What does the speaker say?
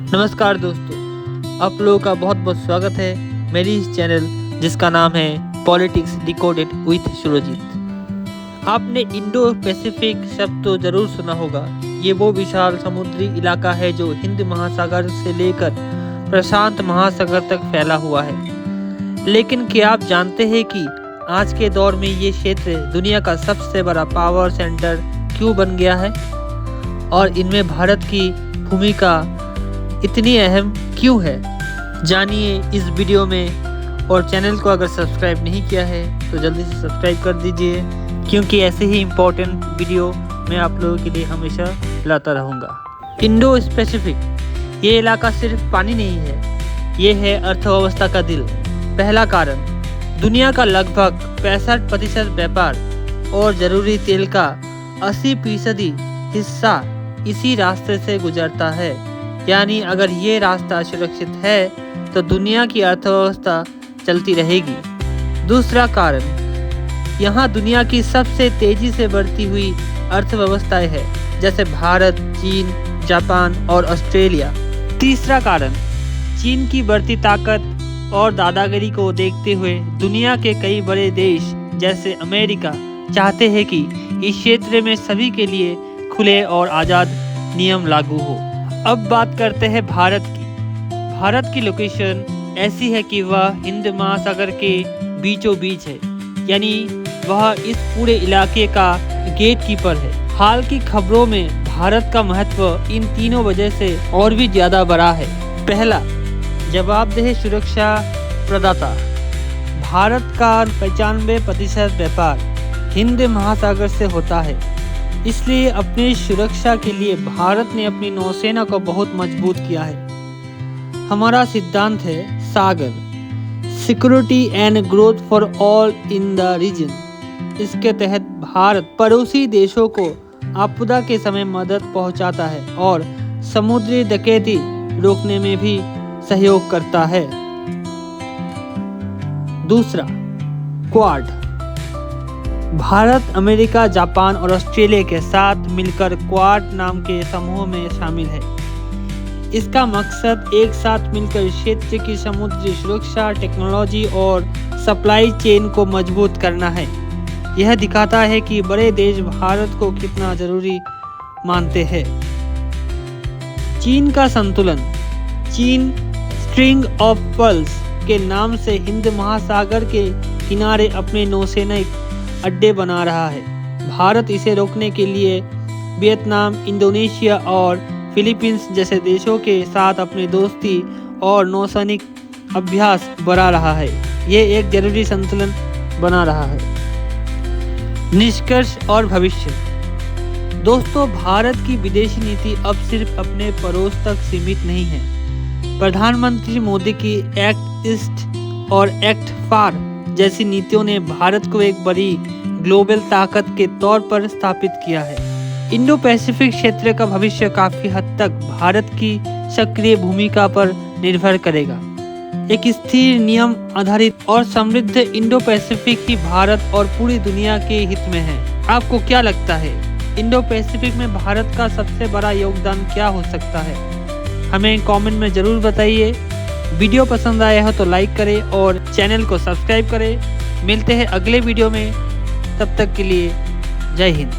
नमस्कार दोस्तों, आप लोगों का बहुत बहुत स्वागत है मेरी इस चैनल जिसका नाम है पॉलिटिक्स डिकोडेड विथ सुरजीत। आपने इंडो पैसिफिक शब्द तो ज़रूर सुना होगा। ये वो विशाल समुद्री इलाका है जो हिंद महासागर से लेकर प्रशांत महासागर तक फैला हुआ है। लेकिन क्या आप जानते हैं कि आज के दौर में ये क्षेत्र दुनिया का सबसे बड़ा पावर सेंटर क्यों बन गया है और इनमें भारत की भूमिका इतनी अहम क्यों है? जानिए इस वीडियो में। और चैनल को अगर सब्सक्राइब नहीं किया है तो जल्दी से सब्सक्राइब कर दीजिए, क्योंकि ऐसे ही इम्पोर्टेंट वीडियो मैं आप लोगों के लिए हमेशा लाता रहूँगा। इंडो पैसिफिक ये इलाका सिर्फ पानी नहीं है, ये है अर्थव्यवस्था का दिल। पहला कारण, दुनिया का लगभग 65% व्यापार और ज़रूरी तेल का 80% हिस्सा इसी रास्ते से गुजरता है। यानी अगर ये रास्ता सुरक्षित है तो दुनिया की अर्थव्यवस्था चलती रहेगी। दूसरा कारण, यहाँ दुनिया की सबसे तेजी से बढ़ती हुई अर्थव्यवस्थाएं हैं, जैसे भारत, चीन, जापान और ऑस्ट्रेलिया। तीसरा कारण, चीन की बढ़ती ताकत और दादागिरी को देखते हुए दुनिया के कई बड़े देश जैसे अमेरिका चाहते हैं कि इस क्षेत्र में सभी के लिए खुले और आज़ाद नियम लागू हो। अब बात करते हैं भारत की। भारत की लोकेशन ऐसी है कि वह हिंद महासागर के बीचों बीच है, यानी वह इस पूरे इलाके का गेट कीपर है। हाल की खबरों में भारत का महत्व इन तीनों वजह से और भी ज़्यादा बढ़ा है। पहला, जवाबदेह सुरक्षा प्रदाता। भारत का 95% व्यापार हिंद महासागर से होता है, इसलिए अपनी सुरक्षा के लिए भारत ने अपनी नौसेना को बहुत मजबूत किया है। हमारा सिद्धांत है SAGAR, security and growth for all in the region. इसके तहत भारत पड़ोसी देशों को आपदा के समय मदद पहुंचाता है और समुद्री डकैती रोकने में भी सहयोग करता है। दूसरा, क्वाड। भारत, अमेरिका, जापान और ऑस्ट्रेलिया के साथ मिलकर क्वाड नाम के समूह में शामिल है। इसका मकसद एक साथ मिलकर क्षेत्र की समुद्री सुरक्षा, टेक्नोलॉजी और सप्लाई चेन को मजबूत करना है। यह दिखाता है कि बड़े देश भारत को कितना जरूरी मानते हैं। चीन का संतुलन। चीन स्ट्रिंग ऑफ पर्ल्स के नाम से हिंद महासागर के किनारे अपने नौसैनिक अड्डे बना रहा है। भारत इसे रोकने के लिए वियतनाम, इंडोनेशिया और फिलीपींस जैसे देशों के साथ अपनी दोस्ती और नौसैनिक अभ्यास बढ़ा रहा है। ये एक जरूरी संतुलन बना रहा है। निष्कर्ष और भविष्य। दोस्तों, भारत की विदेशी नीति अब सिर्फ अपने पड़ोस तक सीमित नहीं है। प्रधानमंत्री मोदी की एक्ट ईस्ट और एक्ट फार जैसी नीतियों ने भारत को एक बड़ी ग्लोबल ताकत के तौर पर स्थापित किया है। इंडो पैसिफिक क्षेत्र का भविष्य काफी हद तक भारत की सक्रिय भूमिका पर निर्भर करेगा। एक स्थिर, नियम आधारित और समृद्ध इंडो पैसिफिक ही भारत और पूरी दुनिया के हित में है। आपको क्या लगता है, इंडो पैसिफिक में भारत का सबसे बड़ा योगदान क्या हो सकता है? हमें कमेंट में जरूर बताइए। वीडियो पसंद आया हो तो लाइक करें और चैनल को सब्सक्राइब करें। मिलते हैं अगले वीडियो में, तब तक के लिए जय हिंद।